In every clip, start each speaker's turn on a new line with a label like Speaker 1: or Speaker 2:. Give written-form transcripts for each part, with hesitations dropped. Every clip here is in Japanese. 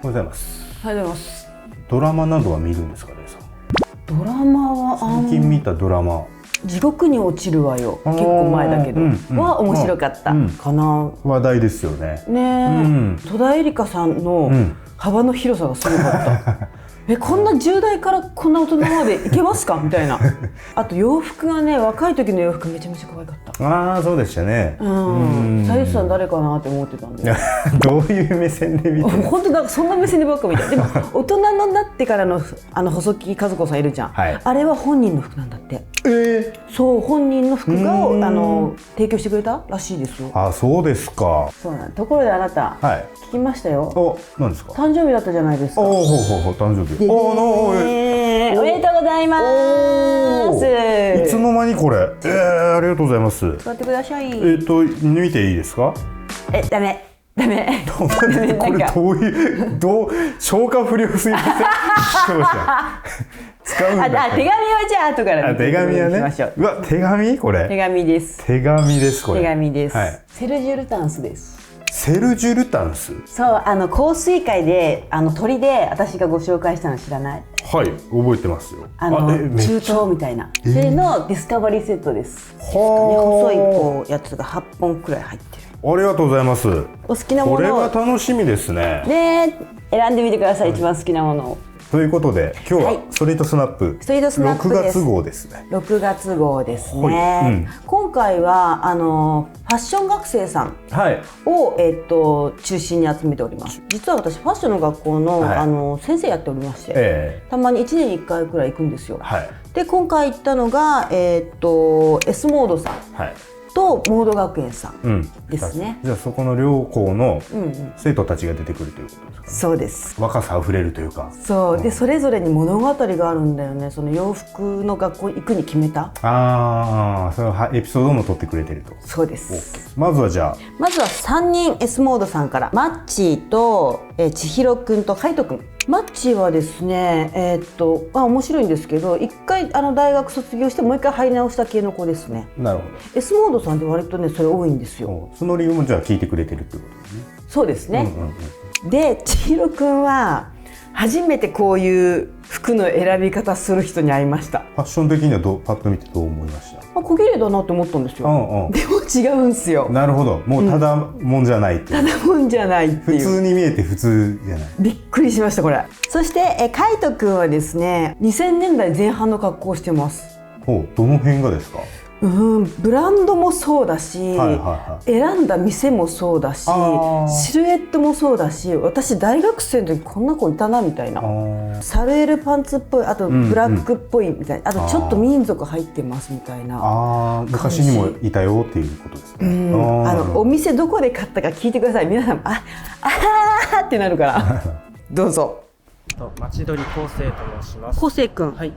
Speaker 1: おはようございます。
Speaker 2: おはようございます。
Speaker 1: ドラマなどは見るんですかね、さん。
Speaker 2: ドラマは
Speaker 1: 最近見たドラマ。
Speaker 2: 地獄に落ちるわよ。結構前だけど、は面白かったかな。
Speaker 1: 話題ですよね。
Speaker 2: ねえ、戸田恵梨香さんの幅の広さがすごかった。こんな10代からこんな大人までいけますかみたいな。あと洋服がね、若い時の洋服めちゃめちゃ可愛かった。
Speaker 1: ああ、そうでしたね。
Speaker 2: スタイリストさん誰かなって思ってたんで。
Speaker 1: どういう目線で見てる？
Speaker 2: 本当なんかそんな目線でばっか見た。でも大人になってからの細木数子さんいるじゃん。
Speaker 1: はい、
Speaker 2: あれは本人の服なんだって。そう、本人の服が提供してくれたらしいですよ。
Speaker 1: あ、そうですか。
Speaker 2: そうなん。ところであなた、聞きましたよ。
Speaker 1: お、何ですか？
Speaker 2: 誕生日だったじゃないですか。
Speaker 1: おお、誕生日。
Speaker 2: おめでとうございます。
Speaker 1: いつの間にこれ？ありがとうございます。
Speaker 2: 座ってください。
Speaker 1: 見ていいですか？
Speaker 2: ダメ。
Speaker 1: これ消化不良すぎません？使うんだ。
Speaker 2: 手紙はじゃあ後から見ていきましょう。
Speaker 1: うわ、手紙？これ手
Speaker 2: 紙です。
Speaker 1: 手紙です。これ
Speaker 2: 手紙です。セルジュルタンスです。
Speaker 1: セルジュルタンス。
Speaker 2: そう、香水会で鳥で私がご紹介したの知らない？
Speaker 1: はい、覚えてますよ。
Speaker 2: 中東みたいな、それのディスカバリーセットです。細いこうやつが8本くらい入ってる。
Speaker 1: ありがとうございます。
Speaker 2: お好きなものを。こ
Speaker 1: れは楽しみですね。
Speaker 2: 選んでみてください、一番好きなものを。
Speaker 1: ということで今日はストリートスナップ、6月号ですね。
Speaker 2: 6月号ですね。今回はファッション学生さんを、中心に集めております。実は私ファッションの学校の、先生やっておりまして、たまに1年に1回くらい行くんですよ。で今回行ったのが、S モードさん。とモード学園さんですね。
Speaker 1: じゃあそこの両校の生徒たちが出てくるということですかね。
Speaker 2: そうです。
Speaker 1: 若さあふれるというか。
Speaker 2: そうで、それぞれに物語があるんだよね。その洋服の学校行くに決めた。
Speaker 1: そのエピソードも取ってくれてると。
Speaker 2: そうです。
Speaker 1: まずは
Speaker 2: 3人 S モードさんから、マッチーと千尋くんと海斗くん。マッチーはですね、面白いんですけど、一回大学卒業してもう一回入り直した系の子ですね。
Speaker 1: なるほど。
Speaker 2: S モードさんって割とねそれ多いんですよ。
Speaker 1: その理由もじゃあ聞いてくれてるってことですね。
Speaker 2: そうですね。で千尋くんは初めてこういう服の選び方する人に会いました。
Speaker 1: ファッション的にはパッと見てどう思いました？
Speaker 2: 小綺麗だなって思ったんですよ。でも違うんですよ。
Speaker 1: なるほど。もうただもんじゃないっていう。
Speaker 2: ただもんじゃないっていう。
Speaker 1: 普通に見えて普通じゃない。
Speaker 2: びっくりしましたこれ。そして海斗くんはですね、2000年代前半の格好をしてます。
Speaker 1: どの辺がですか？
Speaker 2: ブランドもそうだし、選んだ店もそうだし、シルエットもそうだし、私大学生の時こんな子いたなみたいな。サルエルパンツっぽい、あとブラックっぽいみたいな、あとちょっと民族入ってますみたいな。
Speaker 1: 昔にもいたよっていうことですね。
Speaker 2: お店どこで買ったか聞いてください。皆さんってなるからどうぞ。
Speaker 3: 町鳥昴生と申します。
Speaker 2: 昴生くん。はい。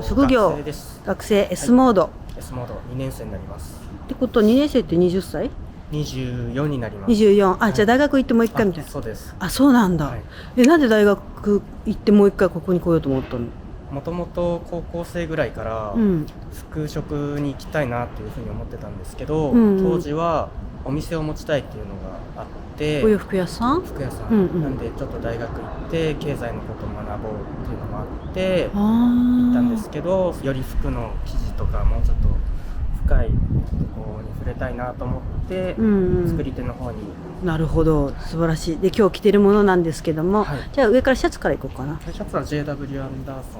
Speaker 2: 職業学生 S モード。
Speaker 3: S モード2年生になります。
Speaker 2: ってことは2年生って20歳
Speaker 3: ？24になります。
Speaker 2: 24。じゃあ大学行ってもう一回みたいな。
Speaker 3: そうです。
Speaker 2: そうなんだ。なんで大学行ってもう一回ここに来ようと思ったの？
Speaker 3: もともと高校生ぐらいから服飾に行きたいなっていうふうに思ってたんですけど、当時はお店を持ちたいっていうのがあって、
Speaker 2: お洋服屋さん？
Speaker 3: 服屋さん。なんでちょっと大学行って経済のことを学ぼうっていうのもあって行ったんですけど、より服の生地とかもうちょっと深いところに触れたいなと思って作り手の方に。
Speaker 2: なるほど、素晴らしい。で今日着てるものなんですけども、じゃあ上からシャツからいこうかな。
Speaker 3: シャツは JW アンダーソ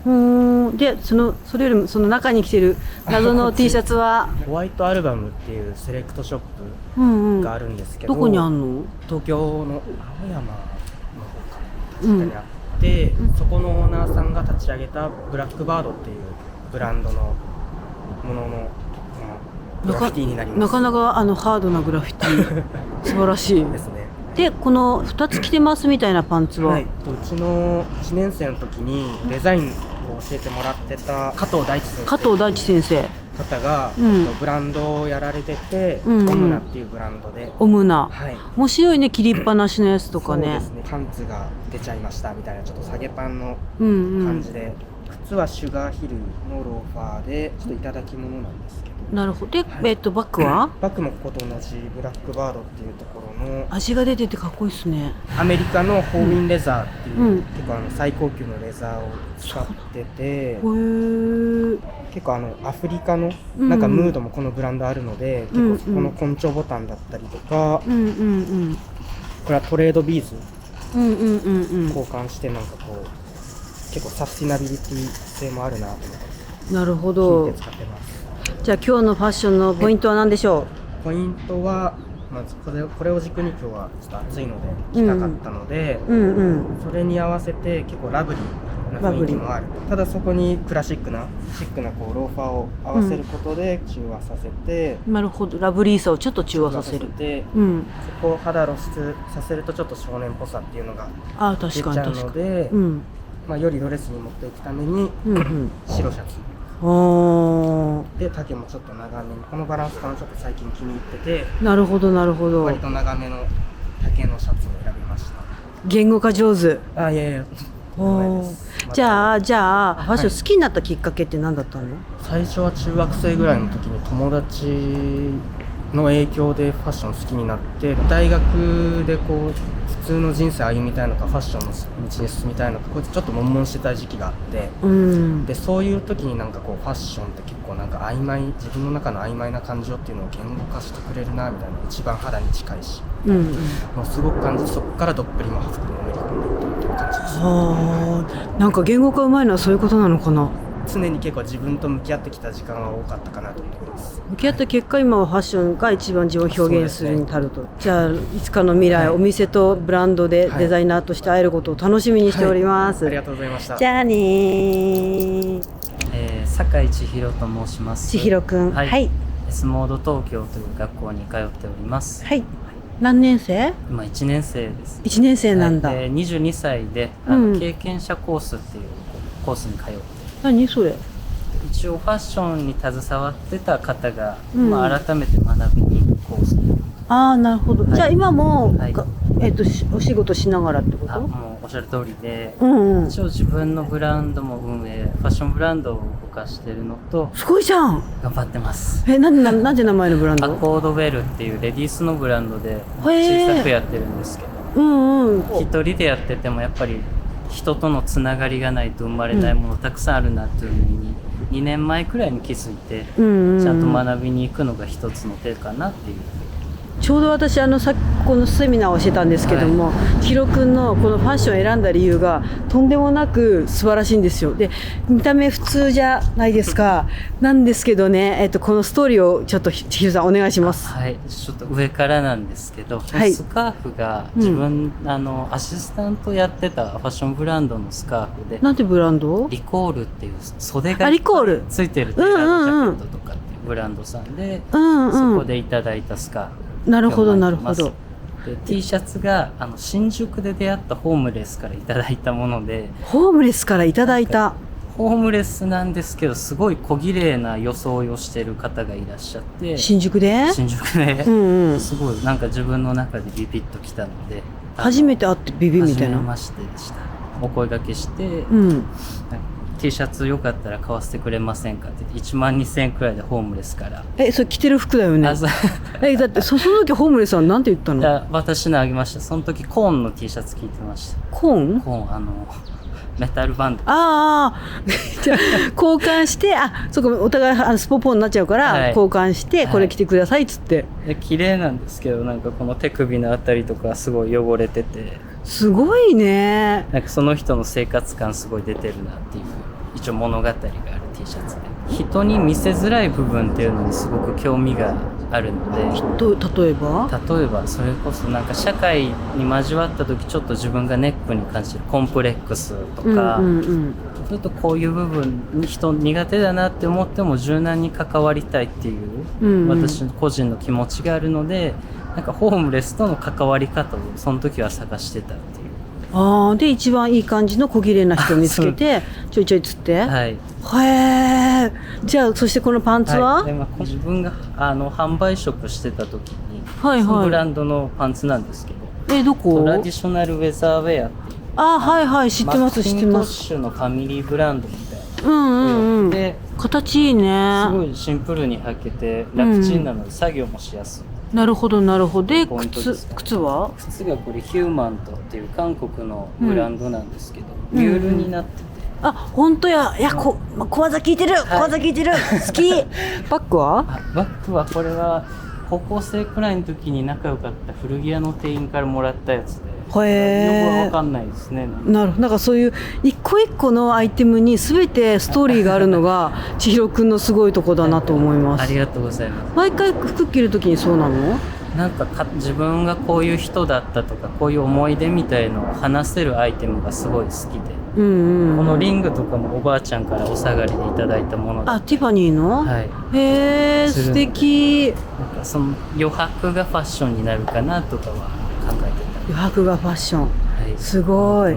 Speaker 3: ンのもので、
Speaker 2: それよりもその中に着てる謎の T シャツは
Speaker 3: ホワイトアルバムっていうセレクトショップがあるんですけど、
Speaker 2: どこにあんの？
Speaker 3: 東京の青山の方か確かにあって、そこのオーナーさんが立ち上げたブラックバードっていうブランドのもののグラフィティになります。
Speaker 2: なかなかハードなグラフィティ素晴らしい
Speaker 3: ですね。
Speaker 2: でこの2つ着てますみたいなパンツは、
Speaker 3: うちの1年生の時にデザインを教えてもらってた加藤大地先生方が、ブランドをやられてて、オムナっていうブランドで。
Speaker 2: オムナ、面白いね。切りっぱなしのやつとかね。
Speaker 3: そうですね。パンツが出ちゃいましたみたいな、ちょっと下げパンの感じで靴はシュガーヒルのローファーでちょっといただき物なんですけど。
Speaker 2: なるほど。で、バッグは
Speaker 3: バッグもここと同じブラックバードっていうところの
Speaker 2: 味が出ててかっこいいですね。
Speaker 3: アメリカのホーミンレザーっていう、結構最高級のレザーを使ってて、結構アフリカのなんかムードもこのブランドあるので、結構この根性ボタンだったりとか、これはトレードビーズ交換してなんかこう結構サスティナビリティ性もあるなと思って。
Speaker 2: なるほど。
Speaker 3: 使ってます。
Speaker 2: じゃあ今日のファッションのポイントは何でしょ
Speaker 3: う？ポイントはまずこれを軸に今日はちょっと暑いので着たかったので、それに合わせて結構ラブリーな雰囲気もある。ただそこにクラシックなシックなこうローファーを合わせることで中和させて、
Speaker 2: なるほど、ラブリーさをちょっと中和させる。
Speaker 3: そこを肌露出させるとちょっと少年っぽさっていうのが出ちゃうので、よりドレスに持っていくために白シャツ。で丈もちょっと長めに、このバランス感をちょっと最近気に入ってて、
Speaker 2: なるほどなるほど、
Speaker 3: 割と長めの丈のシャツを選びました。
Speaker 2: 言語化上手。
Speaker 3: いや
Speaker 2: じゃあファッション好きになったきっかけって何だったの？
Speaker 3: 最初は中学生ぐらいの時に友達の影響でファッション好きになって、大学でこう普通の人生歩みたいのかファッションの道に進みたいのか、こうちょっと悶々してた時期があって、でそういう時になんかこうファッションって結構なんか曖昧、自分の中の曖昧な感情っていうのを言語化してくれるなみたいな、一番肌に近いし、もうすごく感じて、そこからどっぷりも服にのめり込んでいったっていう感じです。
Speaker 2: なんか言語化うまいのはそういうことなのかな。
Speaker 3: 常に結構自分と向き合ってきた時間が多かったかなと思います。
Speaker 2: 向き合った結果、今はファッションが一番自分を表現するに足ると。じゃあいつかの未来、お店とブランドでデザイナーとして会えることを楽しみにしております。
Speaker 3: ありがとうございました。
Speaker 2: じゃあね。
Speaker 4: 酒井千尋と申します。
Speaker 2: 千尋くん。はい。
Speaker 4: Sモード東京という学校に通っております。
Speaker 2: はい。何年生？
Speaker 4: 今1年生です。
Speaker 2: 1年生なんだ。
Speaker 4: 22歳で経験者コースっていうコースに通って。
Speaker 2: 何それ？
Speaker 4: 一応ファッションに携わってた方が、改めて学びに行くコース。
Speaker 2: なるほど。じゃあ今も、お仕事しながらってこと？
Speaker 4: もうおっしゃる通りで、一応自分のブランドも運営、ファッションブランドを動かしてるのと、
Speaker 2: すごいじゃん。
Speaker 4: 頑張ってます。
Speaker 2: なんて名前のブランド？
Speaker 4: アコードウェルっていうレディースのブランドで小さくやってるんですけど、一人でやっててもやっぱり人とのつながりがないと生まれないものたくさんあるなっていうのに2年前くらいに気づいて、ちゃんと学びに行くのが一つの手かなっていう。
Speaker 2: ちょうど私さっきこのセミナーをしてたんですけども、ひろくんのこのファッションを選んだ理由がとんでもなく素晴らしいんですよ。で、見た目普通じゃないですか。なんですけどね、このストーリーをちょっと千尋さんお願いします。
Speaker 4: はい、ちょっと上からなんですけど、スカーフが自分、アシスタントやってたファッションブランドのスカーフで、
Speaker 2: なんてブランド？
Speaker 4: リコールっていう袖がついてるテーラードジャケットとかっていうブランドさんで、そこでいただいたスカーフ。
Speaker 2: なるほどなるほど。
Speaker 4: で T シャツが新宿で出会ったホームレスからいただいたもので。
Speaker 2: ホームレスからいただいた。
Speaker 4: ホームレスなんですけど、すごい小綺麗な装いをしてる方がいらっしゃって。
Speaker 2: 新宿で？
Speaker 4: 新宿で、すごいなんか自分の中でビビッときたので、
Speaker 2: 初めて会ってビビみたいな。
Speaker 4: 初めましてでした。お声掛けして、T シャツよかったら買わせてくれませんかって言って1万2000円くらいでホームレスから。
Speaker 2: それ着てる服だよね。だってその時ホームレスはなんて言ったの？
Speaker 4: 私のあげました。その時コーンの T シャツ着てました。
Speaker 2: コーン？
Speaker 4: コーンメタルバンド。
Speaker 2: じゃあ交換して、そこお互いスポポンになっちゃうから、交換してこれ着てくださいっつって。
Speaker 4: で綺麗なんですけど、なんかこの手首のあたりとかすごい汚れてて。
Speaker 2: すごいね。
Speaker 4: なんかその人の生活感すごい出てるなっていう。一応物語がある T シャツで、人に見せづらい部分っていうのにすごく興味があるので。
Speaker 2: 例えば
Speaker 4: それこそなんか社会に交わった時ちょっと自分がネックに感じるコンプレックスとか、ちょっとこういう部分に人苦手だなって思っても柔軟に関わりたいっていう、私個人の気持ちがあるので、なんかホームレスとの関わり方をその時は探してたっていう。
Speaker 2: で一番いい感じの小綺麗な人を見つけてちょいちょいつって。じゃあそしてこのパンツは？
Speaker 4: 自分が販売職してた時に、そのブランドのパンツなんですけど。
Speaker 2: どこ？
Speaker 4: トラディショナルウェザーウェアっていう。
Speaker 2: 知ってます知ってます。
Speaker 4: マッキントッシュのファミリーブランドみたいな。で
Speaker 2: 形いいね。
Speaker 4: すごいシンプルに履けて楽ちんなので作業もしやすい。
Speaker 2: なるほどなるほど。で
Speaker 4: 靴は？靴がこれヒューマントっていう韓国のブランドなんですけど、ミュールになってて。
Speaker 2: あ、本当や。いや、小技聞いてる。小技聞いてる。好き。バッグは？
Speaker 4: バッグはこれは高校生くらいの時に仲良かった古着屋の店員からもらったやつで。よくわかんないですね。
Speaker 2: なるほど。なんかそういう一個一個のアイテムに全てストーリーがあるのが千尋くんのすごいとこだなと思います。
Speaker 4: ありがとうございます。
Speaker 2: 毎回服着る時にそうなの？
Speaker 4: なんか自分がこういう人だったとかこういう思い出みたいのを話せるアイテムがすごい好きで、このリングとかもおばあちゃんからお下がりでいただいたもので。
Speaker 2: あ、ティファニーの？
Speaker 4: はい。
Speaker 2: へえ、素敵。
Speaker 4: なんかその余白がファッションになるかなとかは考えてた。
Speaker 2: 余白がファッション、はい、すごい。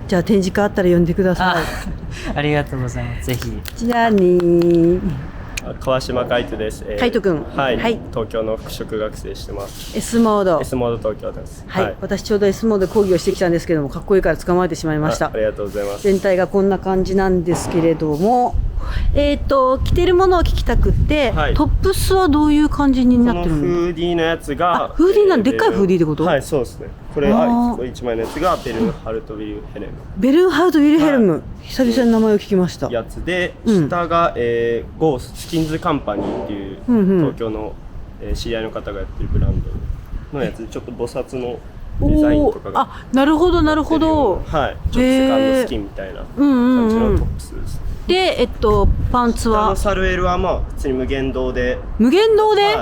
Speaker 2: じゃあ展示会あったら呼んでください。
Speaker 4: ありがとうございます。ぜひ。
Speaker 2: じゃあね。
Speaker 5: 川島海人です。
Speaker 2: 海人くん。
Speaker 5: はい。東京の服飾学生してます。
Speaker 2: S モード。
Speaker 5: S モード東京です。
Speaker 2: はい。私ちょうど S モードで講義をしてきたんですけども、かっこいいから捕まえてしまいました。
Speaker 5: ありがとうございます。
Speaker 2: 全体がこんな感じなんですけれども、着てるものを聞きたくて、トップスはどういう感じになってるの？
Speaker 5: フーディーのやつが。
Speaker 2: フーディーなんでっかいフーディーってこと？
Speaker 5: はい、そうですね。これ1枚のやつがベルンハルト・ウィルヘルム。
Speaker 2: ベルンハルト・ウィルヘルム。久々に名前を聞きました。
Speaker 5: やつで、下がゴースキンズカンパニーっていう東京の知り合いの方がやってるブランドのやつで、ちょっと菩薩のデザインとかが。
Speaker 2: あ、なるほどなるほど。
Speaker 5: はい。ちょっとセカンドスキンみたいな感じのトップスです。
Speaker 2: で、パンツは？
Speaker 5: 下のサルエルはまあ普通に無限堂で。
Speaker 2: 無限堂で？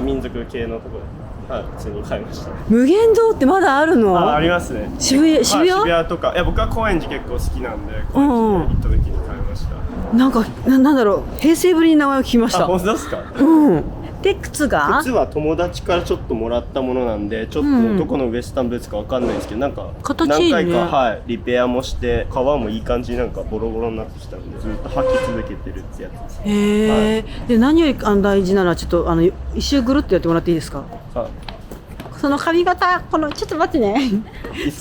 Speaker 5: 民族系のところで。はい、普通に買いました。
Speaker 2: 無限堂ってまだあるの？
Speaker 5: ありますね。
Speaker 2: 渋谷
Speaker 5: とか。いや、僕は高円寺結構好きなんで、高円寺行った時に買いました。
Speaker 2: なんかなんだろう、平成ぶりに名前を聞きました。
Speaker 5: 本当ですか？
Speaker 2: で、靴は
Speaker 5: 友達からちょっともらったものなんで、ちょっとどこのウエスタンブーツかわかんないですけど、なんか何回かリペアもして革もいい感じになんかボロボロになってきたんで、ずっと履き続けてるってやつです。
Speaker 2: へえ。で、何より大事なのはちょっと一周ぐるっとやってもらっていいですか？その髪型、ちょっと待ってね。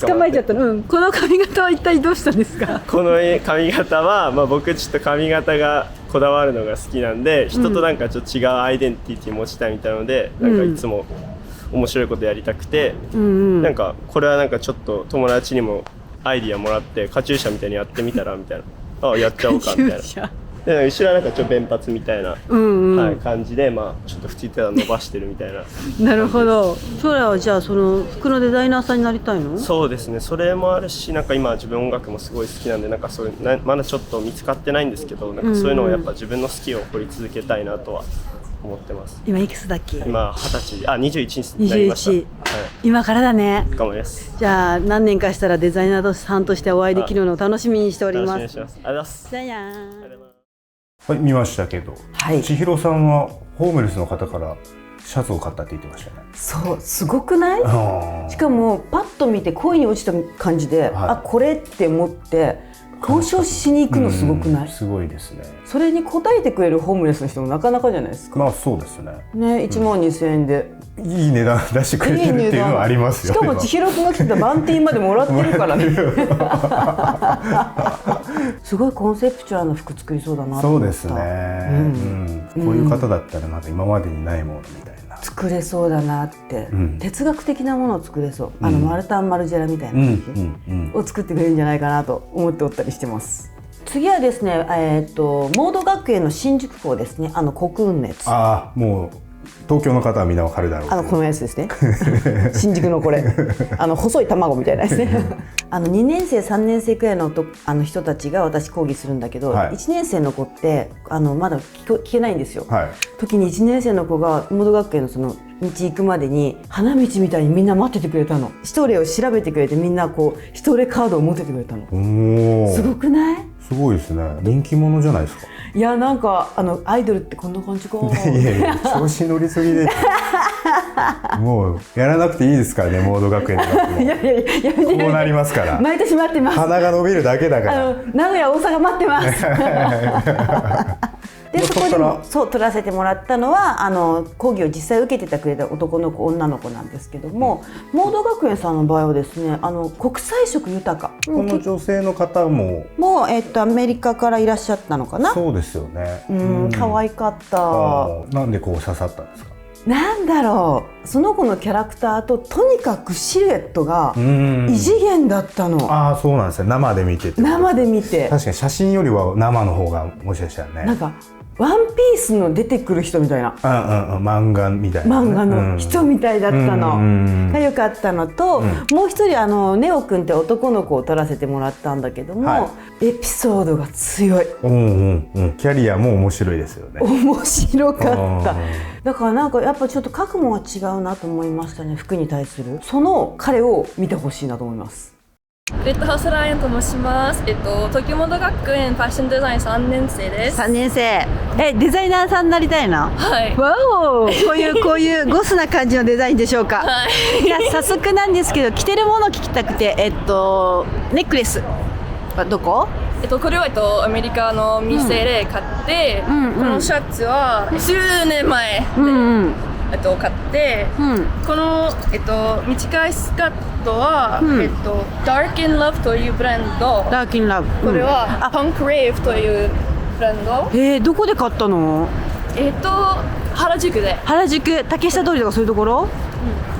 Speaker 2: 捕まえちゃったの。この髪型は一体どうしたんですか？
Speaker 5: この髪型は、僕ちょっと髪型がこだわるのが好きなんで、人となんかちょっと違うアイデンティティ持ちたいみたいなので、なんかいつも面白いことやりたくて、なんかこれはなんかちょっと友達にもアイディアもらって、カチューシャみたいにやってみたらみたいな、やっちゃおうかみたいな。で後ろはなんかちょっと弁髪みたいな、感じで、ちょっと縁手を伸ばしてるみたいな。
Speaker 2: なるほど。将来はじゃあその服のデザイナーさんになりたいの？
Speaker 5: そうですね。それもあるし、なんか今自分音楽もすごい好きなんで、なんかそういうまだちょっと見つかってないんですけど、なんかそういうのをやっぱ自分の好きを掘り続けたいなとは思ってます。
Speaker 2: 今いくつだっけ？
Speaker 5: 今20歳、21になりました。
Speaker 2: 21。今からだね。
Speaker 5: 頑張ります。
Speaker 2: じゃあ何年かしたらデザイナーさんとしてお会いできるのを楽しみにしております。
Speaker 5: 楽しみにしてます。ありがとうございます。
Speaker 2: じゃあやー。
Speaker 1: はい、見ましたけど、千尋さんはホームレスの方からシャツを買ったって言ってましたね。
Speaker 2: そう、すごくない？しかもパッと見て恋に落ちた感じで、これって思って交渉しに行くのすごくない？
Speaker 1: すごいですね。
Speaker 2: それに応えてくれるホームレスの人もなかなかじゃないですか。
Speaker 1: そうですね。
Speaker 2: ね、12000円で
Speaker 1: いい値段出してくれてるっていうのはありますよ。
Speaker 2: しかも千尋くんが着てたバンティーまでもらってるからね。すごいコンセプチュアルな服作りそうだなと思った。
Speaker 1: そうですね。こういう方だったらなんか今までにないものみたいな。
Speaker 2: 作れそうだなって、哲学的なものを作れそう。マルタン・マルジェラみたいな感じを作ってくれるんじゃないかなと思っておったりしてます。次はですね、モード学園の新宿校ですね。コクーンのやつ。
Speaker 1: もう東京の方はみんなわかるだろう。
Speaker 2: このやつですね。新宿のこれ、細い卵みたいなやつね。2年生3年生くらいの人たちが私講義するんだけど、1年生の子ってまだ聞けないんですよ。時に1年生の子がモード学園のその道行くまでに花道みたいにみんな待っててくれたの。シトレを調べてくれて、みんなこうシトレカードを持っててくれたの。すごくない？
Speaker 1: すごいですね。人気者じゃないですか。
Speaker 2: いや、なんかアイドルってこんな感じか。
Speaker 1: いや調子乗りすぎでもうやらなくていいですからね、モード学園とか。いややめて。こうなりますから。
Speaker 2: 毎年待ってます。
Speaker 1: 鼻が伸びるだけだから。
Speaker 2: 名古屋大阪待ってます。でそこでもそう撮らせてもらったのは講義を実際受けてくれた男の子女の子なんですけども、モード学園さんの場合はですね国際色豊か。
Speaker 1: この女性の方も
Speaker 2: アメリカからいらっしゃったのかな。
Speaker 1: そうですよね。
Speaker 2: 可愛かった。
Speaker 1: なんでこう刺さったんですか。
Speaker 2: なんだろう、その子のキャラクターととにかくシルエットが異次元だったの。
Speaker 1: ああ、そうなんですね。生で見てて。
Speaker 2: 生で見て。
Speaker 1: 確かに写真よりは生の方がもしかしたらね。
Speaker 2: なんかワンピースの出てくる人みたいな。
Speaker 1: 漫画みたいな、
Speaker 2: 漫画の人みたいだったのが良かったのと、もう一人ネオくんって男の子を撮らせてもらったんだけども、エピソードが強い。
Speaker 1: キャリアも面白いですよね。
Speaker 2: 面白かった。だからなんかやっぱちょっと覚悟が違うなと思いましたね。服に対するその彼を見てほしいなと思います。
Speaker 6: レッドハウスライオンと申します。東京モード学園ファッションデザイン3年生です。
Speaker 2: 3年生。デザイナーさんになりたいの？
Speaker 6: はい。
Speaker 2: わお、こういうゴスな感じのデザインでしょうか。
Speaker 6: はい。
Speaker 2: いや早速なんですけど、着てるもの聞きたくて、ネックレスはどこ？
Speaker 6: これはアメリカの店で買って、このシャツは10年前で、買って、この短いスカートはDark in Love というブランド。
Speaker 2: Dark in Love。
Speaker 6: これはPunk Rave というブランド。
Speaker 2: どこで買ったの？
Speaker 6: 原宿で。
Speaker 2: 原宿、竹下通りとかそういうところ？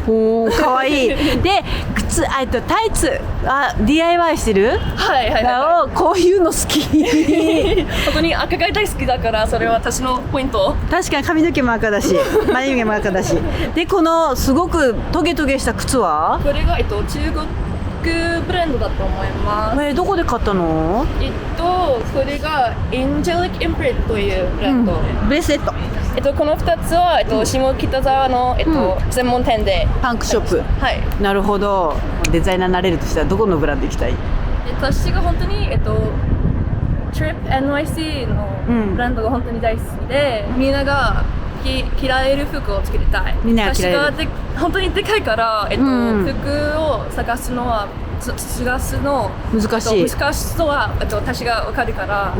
Speaker 2: おー、かわいい。で、靴、タイツ、DIY してる？
Speaker 6: はい。
Speaker 2: こういうの好き。
Speaker 6: 本当に赤が大好きだから、それは私のポイント。
Speaker 2: 確かに髪の毛も赤だし、眉毛も赤だし。で、このすごくトゲトゲした靴は？
Speaker 6: これが中国ブランドだと思います。
Speaker 2: どこで買ったの？
Speaker 6: これが Angelic Imprint というブランド。
Speaker 2: ブレスレット。
Speaker 6: この2つは下北沢の専門店で。
Speaker 2: パンクショップ。
Speaker 6: はい。
Speaker 2: なるほど。デザイナーになれるとしたらどこのブランド行きたい？
Speaker 6: 私が本当にTrip NYC のブランドが本当に大好きで、みんなが着られる服を作りたい。
Speaker 2: みんなが着られる。
Speaker 6: 私が本当にでかいから、服を探すの
Speaker 2: 難しい。
Speaker 6: 難しさは私が分かるから。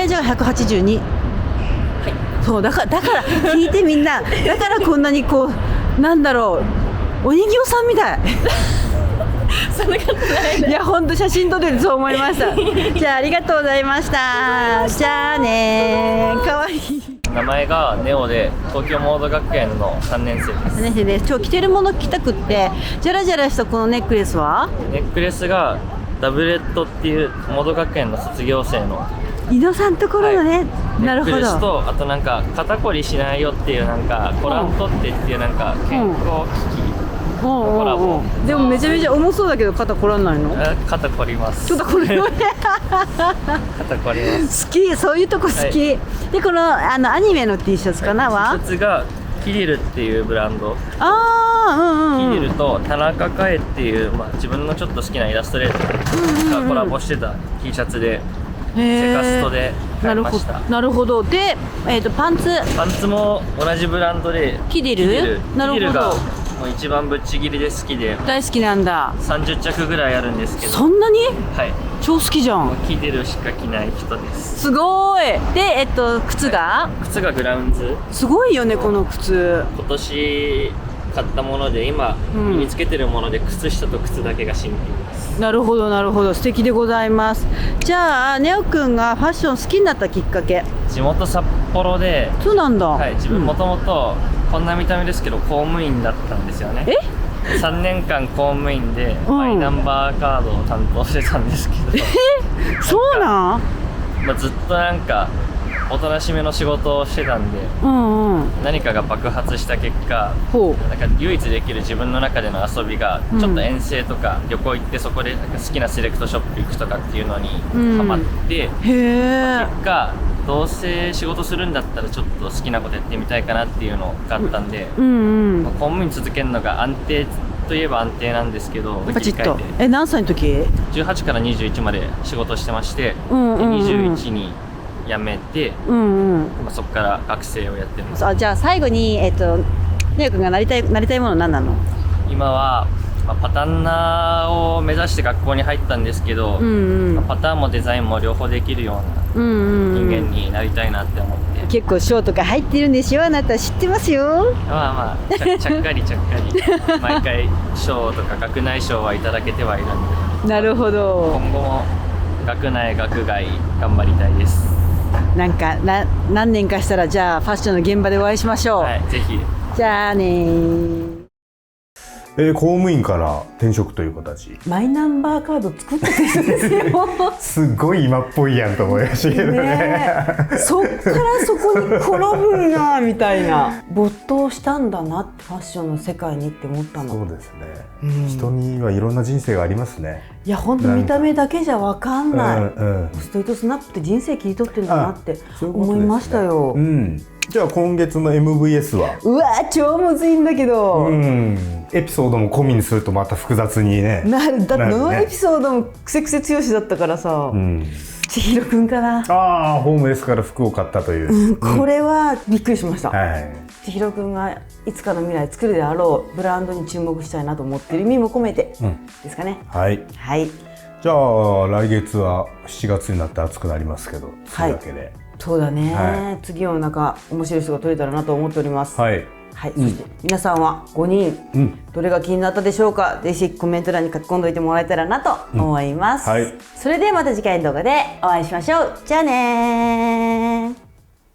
Speaker 2: じゃあ182。はい。そうだから聞いてみんな。だからこんなになんだろう、お人形さんみたい。
Speaker 6: そんなことないね。
Speaker 2: いや本当写真撮っててそう思いました。じゃあありがとうございました。じゃあねー。かわいい。
Speaker 4: 名前がネオで東京モード学園の3年生です。
Speaker 2: 3年生です。今日着てるもの着たくって、ジャラジャラしたこのネックレスは？
Speaker 4: ネックレスがダブレットっていうモード学園の卒業生の
Speaker 2: 井戸さんところのね、なるほど。
Speaker 4: ネックレスと、あとなんか肩こりしないよっていうなんかコラントっていうなんか健康機器のコラボ。
Speaker 2: でもめちゃめちゃ重そうだけど肩こらんないの？
Speaker 4: 肩こります。
Speaker 2: ちょっとこれ
Speaker 4: 肩こります。
Speaker 2: 好き、そういうとこ好き。でこのアニメの T シャツかなは？
Speaker 4: T シャツがキリルっていうブランド。キリルと田中佳恵っていう、自分のちょっと好きなイラストレーターがコラボしてた T シャツで、セカストで買いました。
Speaker 2: なるほど。で、パンツも
Speaker 4: 同じブランドで
Speaker 2: キリル。なるほど。キリルが
Speaker 4: もう一番ぶっちぎりで好きで、
Speaker 2: 大好きなんだ。
Speaker 4: 30着ぐらいあるんですけど。
Speaker 2: そんなに？
Speaker 4: はい。
Speaker 2: 超好きじゃん。
Speaker 4: キリルしか着ない人です。
Speaker 2: すごい。で靴が？
Speaker 4: 靴がグラウンズ。
Speaker 2: すごいよねこの靴。
Speaker 4: 今年買ったもので今身につけてるもので靴下と靴だけが新品です。
Speaker 2: なるほどなるほど、素敵でございます。じゃあネオくんがファッション好きになったきっかけ？
Speaker 4: 地元札幌で。
Speaker 2: そうなんだ。
Speaker 4: はい、自分もともとこんな見た目ですけど公務員だったんですよね。3年間公務員でマイナンバーカードを担当してたんですけど。
Speaker 2: そうなん？
Speaker 4: ずっとなんかおとなしめの仕事をしてたんで、何かが爆発した結果、なんか唯一できる自分の中での遊びがちょっと遠征とか旅行行ってそこでなんか好きなセレクトショップ行くとかっていうのにハマって、結果どうせ仕事するんだったらちょっと好きなことやってみたいかなっていうのがあったんで、公務員続けるのが安定といえば安定なんですけど、
Speaker 2: パチッと。何歳の時
Speaker 4: ？18から21まで仕事してまして、21に辞めて、そこから学生をやってます。
Speaker 2: じゃあ最後にネオくんがなりたいもの何なの？
Speaker 4: 今はパタンナーを目指して学校に入ったんですけど、パターンもデザインも両方できるような人間になりたいなって思って、
Speaker 2: 結構賞とか入ってるんでしょ、あなた知ってますよ。
Speaker 4: まあちゃっかり毎回賞とか学内賞はいただけてはいるんで。
Speaker 2: なるほど。
Speaker 4: 今後も学内学外頑張りたいです。
Speaker 2: なんか何年かしたらじゃあファッションの現場でお会いしましょう。
Speaker 4: はい、ぜひ。
Speaker 2: じゃあね。
Speaker 1: 公務員から転職という形。
Speaker 2: マイナンバーカード作ってるんですよ。
Speaker 1: すごい今っぽいやんと思いましたけどね。
Speaker 2: そっからそこに転ぶんやみたいな。没頭したんだなってファッションの世界にって思ったの。
Speaker 1: そうですね、人にはいろんな人生がありますね。
Speaker 2: いや本当見た目だけじゃ分かんない、ストレートスナップって人生切り取ってるんだなって思いましたよ。
Speaker 1: じゃあ今月の MVS は、
Speaker 2: うわ超むずいんだけど、
Speaker 1: エピソードも込みにするとまた複雑にね
Speaker 2: なる。だってのエピソードもクセクセ強しだったからさ、千尋くんかな。
Speaker 1: ホームレスから服を買ったという、
Speaker 2: これはびっくりしました。千尋くんがいつかの未来作るであろうブランドに注目したいなと思ってる意味も込めてですかね。
Speaker 1: はい、じゃあ来月は7月になって暑くなりますけど、というわけで、
Speaker 2: そうだね、次はなんか面白い人が撮れたらなと思っております。そして皆さんは5人、どれが気になったでしょうか。ぜひコメント欄に書き込んでおいてもらえたらなと思います。それではまた次回の動画でお会いしましょう。じゃあねー。